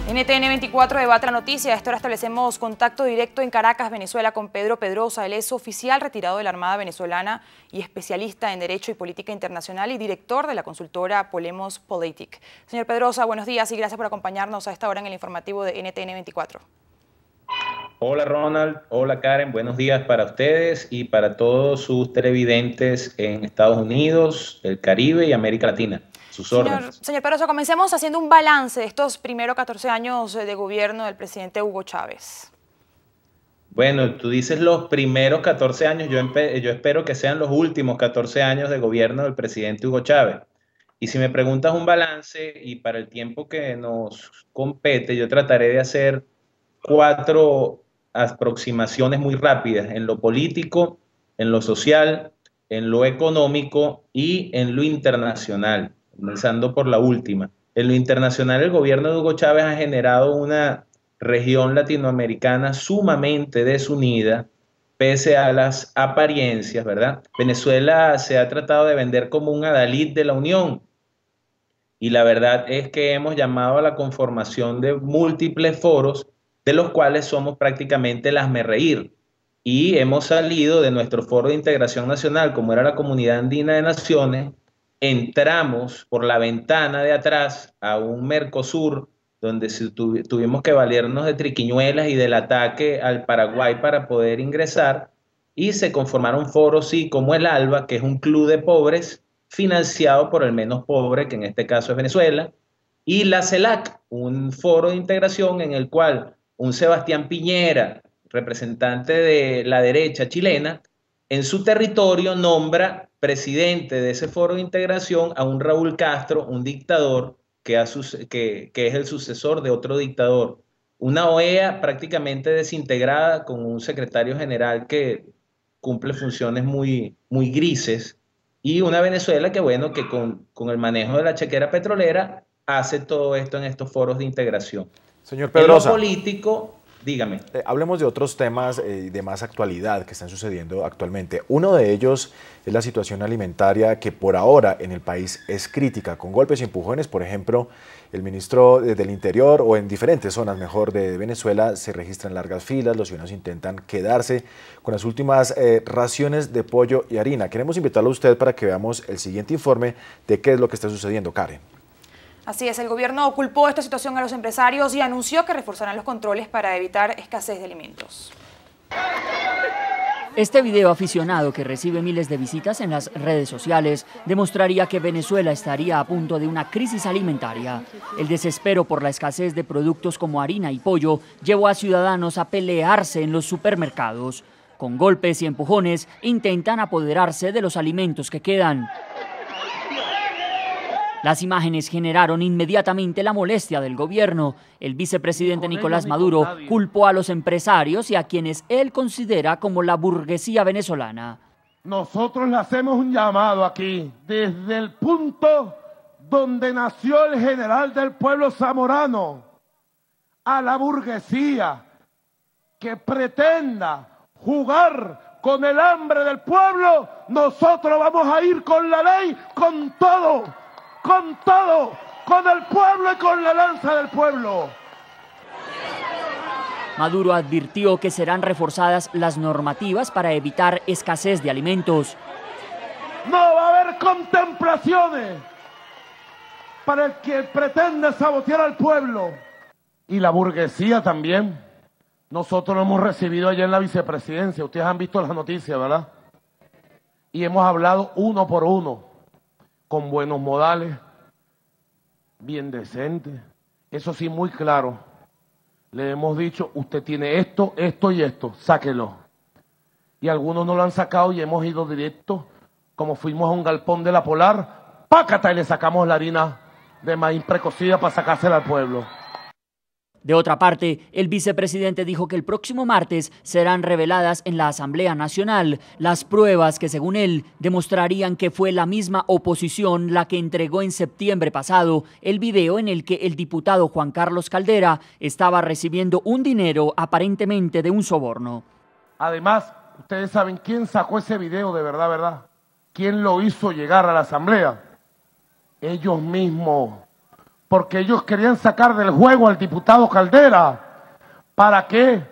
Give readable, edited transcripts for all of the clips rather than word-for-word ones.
NTN 24 debate la noticia. A esta hora establecemos contacto directo en Caracas, Venezuela, con Pedro Pedrosa. Él es oficial retirado de la Armada venezolana y especialista en Derecho y Política Internacional y director de la consultora Polemos Politic. Señor Pedrosa, buenos días y gracias por acompañarnos a esta hora en el informativo de NTN 24. Hola Ronald, hola Karen, buenos días para ustedes y para todos sus televidentes en Estados Unidos, el Caribe y América Latina. Sus órdenes. Señor Pedrosa, comencemos haciendo un balance de estos primeros 14 años de gobierno del presidente Hugo Chávez. Bueno, tú dices los primeros 14 años, yo espero que sean los últimos 14 años de gobierno del presidente Hugo Chávez. Y si me preguntas un balance y para el tiempo que nos compete, yo trataré de hacer 4 aproximaciones muy rápidas en lo político, en lo social, en lo económico y en lo internacional, comenzando por la última. En lo internacional, el gobierno de Hugo Chávez ha generado una región latinoamericana sumamente desunida, pese a las apariencias, ¿verdad? Venezuela se ha tratado de vender como un adalid de la Unión, y la verdad es que hemos llamado a la conformación de múltiples foros, de los cuales somos prácticamente el hazmerreír. Y hemos salido de nuestro foro de integración nacional, como era la Comunidad Andina de Naciones, entramos por la ventana de atrás a un Mercosur, donde tuvimos que valernos de triquiñuelas y del ataque al Paraguay para poder ingresar, y se conformaron foros, sí, como el ALBA, que es un club de pobres, financiado por el menos pobre, que en este caso es Venezuela, y la CELAC, un foro de integración en el cual un Sebastián Piñera, representante de la derecha chilena, en su territorio nombra presidente de ese foro de integración a un Raúl Castro, un dictador que es el sucesor de otro dictador. Una OEA prácticamente desintegrada con un secretario general que cumple funciones muy grises, y una Venezuela que, bueno, que con el manejo de la chequera petrolera hace todo esto en estos foros de integración. Señor En lo Pedrosa, político, dígame. hablemos de otros temas de más actualidad que están sucediendo actualmente. Uno de ellos es la situación alimentaria que por ahora en el país es crítica, con golpes y empujones. Por ejemplo, el ministro del Interior, o en diferentes zonas mejor de Venezuela, se registran largas filas, los ciudadanos intentan quedarse con las últimas raciones de pollo y harina. Queremos invitarlo a usted para que veamos el siguiente informe de qué es lo que está sucediendo, Karen. Así es, el gobierno culpó esta situación a los empresarios y anunció que reforzarán los controles para evitar escasez de alimentos. Este video aficionado, que recibe miles de visitas en las redes sociales, demostraría que Venezuela estaría a punto de una crisis alimentaria. El desespero por la escasez de productos como harina y pollo llevó a ciudadanos a pelearse en los supermercados. Con golpes y empujones intentan apoderarse de los alimentos que quedan. Las imágenes generaron inmediatamente la molestia del gobierno. El vicepresidente Nicolás Maduro culpó a los empresarios y a quienes él considera como la burguesía venezolana. Nosotros le hacemos un llamado aquí, desde el punto donde nació el general del pueblo zamorano, a la burguesía que pretenda jugar con el hambre del pueblo. Nosotros vamos a ir con la ley, con todo, con el pueblo y con la lanza del pueblo. Maduro advirtió que serán reforzadas las normativas para evitar escasez de alimentos. No va a haber contemplaciones para el que pretende sabotear al pueblo. Y la burguesía también. Nosotros lo hemos recibido allá en la vicepresidencia. Ustedes han visto las noticias, ¿verdad? Y hemos hablado uno por uno, con buenos modales, bien decentes. Eso sí, muy claro. Le hemos dicho, usted tiene esto, esto y esto, sáquelo. Y algunos no lo han sacado y hemos ido directo, como fuimos a un galpón de la Polar, pácata, y le sacamos la harina de maíz precocida para sacársela al pueblo. De otra parte, el vicepresidente dijo que el próximo martes serán reveladas en la Asamblea Nacional las pruebas que, según él, demostrarían que fue la misma oposición la que entregó en septiembre pasado el video en el que el diputado Juan Carlos Caldera estaba recibiendo un dinero aparentemente de un soborno. Además, ustedes saben quién sacó ese video de verdad, ¿verdad? ¿Quién lo hizo llegar a la Asamblea? Ellos mismos, porque ellos querían sacar del juego al diputado Caldera para que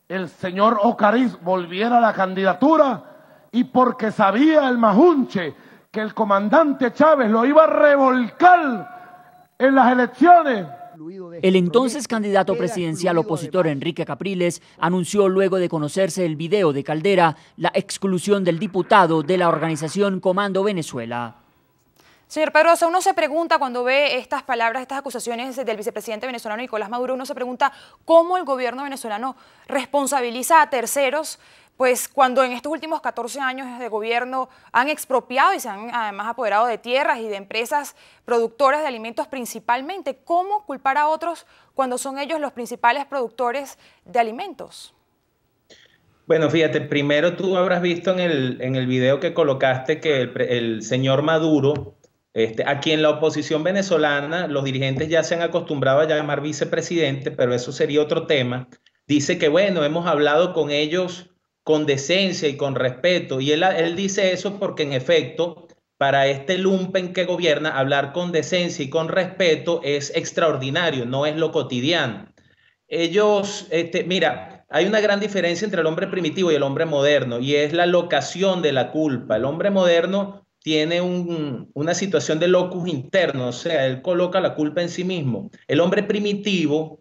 el señor Ocariz volviera a la candidatura y porque sabía el Majunche que el comandante Chávez lo iba a revolcar en las elecciones. El entonces candidato presidencial opositor Enrique Capriles anunció luego de conocerse el video de Caldera la exclusión del diputado de la organización Comando Venezuela. Señor Pedrosa, uno se pregunta cuando ve estas palabras, estas acusaciones del vicepresidente venezolano Nicolás Maduro, uno se pregunta cómo el gobierno venezolano responsabiliza a terceros, pues cuando en estos últimos 14 años de gobierno han expropiado y se han además apoderado de tierras y de empresas productoras de alimentos principalmente. ¿Cómo culpar a otros cuando son ellos los principales productores de alimentos? Bueno, fíjate, primero tú habrás visto en el video que colocaste que el señor Maduro, a quien la oposición venezolana, los dirigentes ya se han acostumbrado a llamar vicepresidente, pero eso sería otro tema, dice que bueno, hemos hablado con ellos con decencia y con respeto, y él dice eso porque en efecto, para este lumpen que gobierna, hablar con decencia y con respeto es extraordinario, no es lo cotidiano. Ellos, mira, hay una gran diferencia entre el hombre primitivo y el hombre moderno, y es la locación de la culpa. El hombre moderno tiene una situación de locus interno, o sea, él coloca la culpa en sí mismo. El hombre primitivo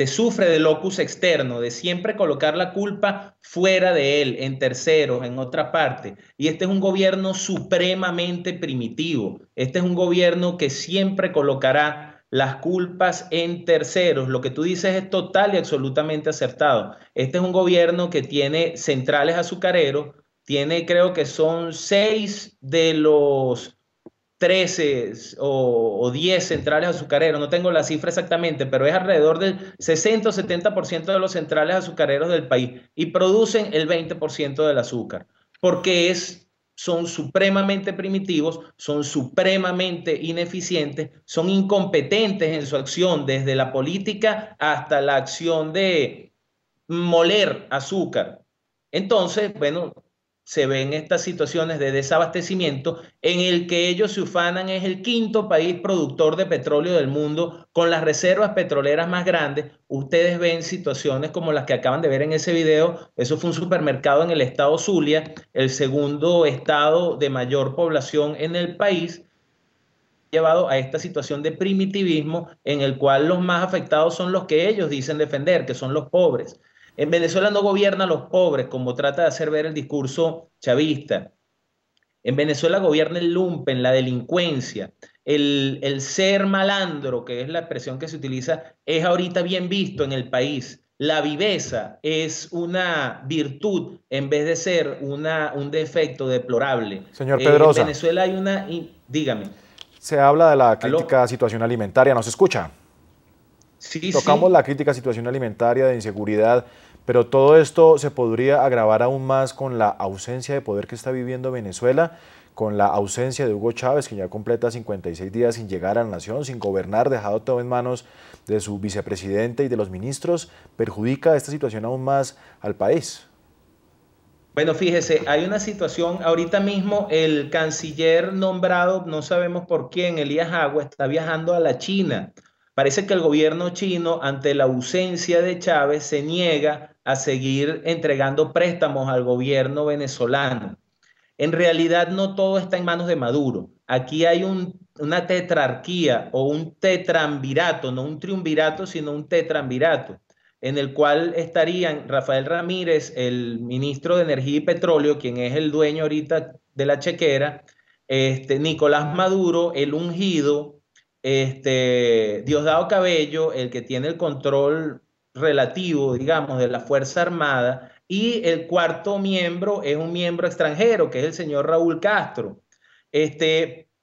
sufre de locus externo, de siempre colocar la culpa fuera de él, en terceros, en otra parte. Y este es un gobierno supremamente primitivo. Este es un gobierno que siempre colocará las culpas en terceros. Lo que tú dices es total y absolutamente acertado. Este es un gobierno que tiene centrales azucareros, tiene, creo que son 6 de los 13 o 10 centrales azucareros, no tengo la cifra exactamente, pero es alrededor del 60 o 70% de los centrales azucareros del país y producen el 20% del azúcar, porque son supremamente primitivos, son supremamente ineficientes, son incompetentes en su acción, desde la política hasta la acción de moler azúcar. Entonces, bueno, se ven estas situaciones de desabastecimiento en el que ellos se ufanan es el quinto país productor de petróleo del mundo con las reservas petroleras más grandes. Ustedes ven situaciones como las que acaban de ver en ese video. Eso fue un supermercado en el estado Zulia, el segundo estado de mayor población en el país, llevado a esta situación de primitivismo en el cual los más afectados son los que ellos dicen defender, que son los pobres. En Venezuela no gobierna a los pobres, como trata de hacer ver el discurso chavista. En Venezuela gobierna el lumpen, la delincuencia, el ser malandro, que es la expresión que se utiliza, es ahorita bien visto en el país. La viveza es una virtud en vez de ser un defecto deplorable. Señor Pedrosa. En Venezuela hay una... Dígame. Se habla de la crítica situación alimentaria, ¿nos escucha? Sí, Tocamos la crítica situación alimentaria, de inseguridad, pero todo esto se podría agravar aún más con la ausencia de poder que está viviendo Venezuela, con la ausencia de Hugo Chávez, que ya completa 56 días sin llegar a la nación, sin gobernar, dejado todo en manos de su vicepresidente y de los ministros. ¿Perjudica esta situación aún más al país? Bueno, fíjese, hay una situación, ahorita mismo el canciller nombrado, no sabemos por quién, Elías Agua, está viajando a la China. Parece que el gobierno chino, ante la ausencia de Chávez, se niega a seguir entregando préstamos al gobierno venezolano. En realidad no todo está en manos de Maduro. Aquí hay una tetrarquía o un tetramvirato, no un triunvirato, sino un tetramvirato, en el cual estarían Rafael Ramírez, el ministro de Energía y Petróleo, quien es el dueño ahorita de la chequera, Nicolás Maduro, el ungido, Diosdado Cabello, el que tiene el control relativo, digamos, de la Fuerza Armada, y el cuarto miembro es un miembro extranjero, que es el señor Raúl Castro.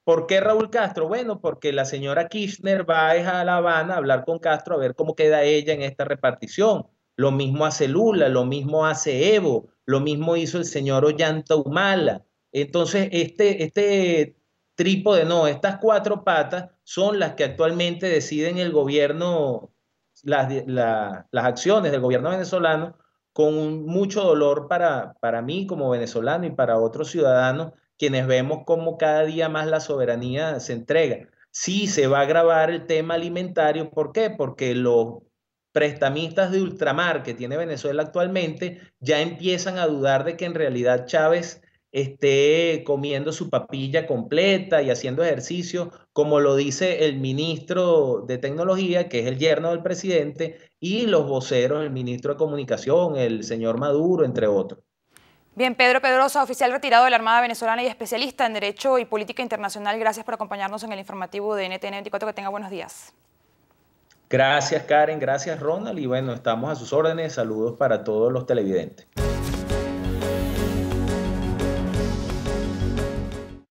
¿Por qué Raúl Castro? Bueno, porque la señora Kirchner va a La Habana a hablar con Castro a ver cómo queda ella en esta repartición. Lo mismo hace Lula, lo mismo hace Evo, lo mismo hizo el señor Ollanta Humala. Entonces, este trípode, no, estas cuatro patas son las que actualmente deciden el gobierno, las acciones del gobierno venezolano, con mucho dolor para mí como venezolano y para otros ciudadanos, quienes vemos cómo cada día más la soberanía se entrega. sí se va a agravar el tema alimentario. ¿Por qué? Porque los prestamistas de ultramar que tiene Venezuela actualmente ya empiezan a dudar de que en realidad Chávez esté comiendo su papilla completa y haciendo ejercicio, como lo dice el ministro de Tecnología, que es el yerno del presidente, y los voceros, el ministro de Comunicación, el señor Maduro, entre otros. Bien, Pedro Pedrosa, oficial retirado de la Armada venezolana y especialista en Derecho y Política Internacional, gracias por acompañarnos en el informativo de NTN 24. Que tenga buenos días. Gracias, Karen. Gracias, Ronald. Y bueno, estamos a sus órdenes. Saludos para todos los televidentes.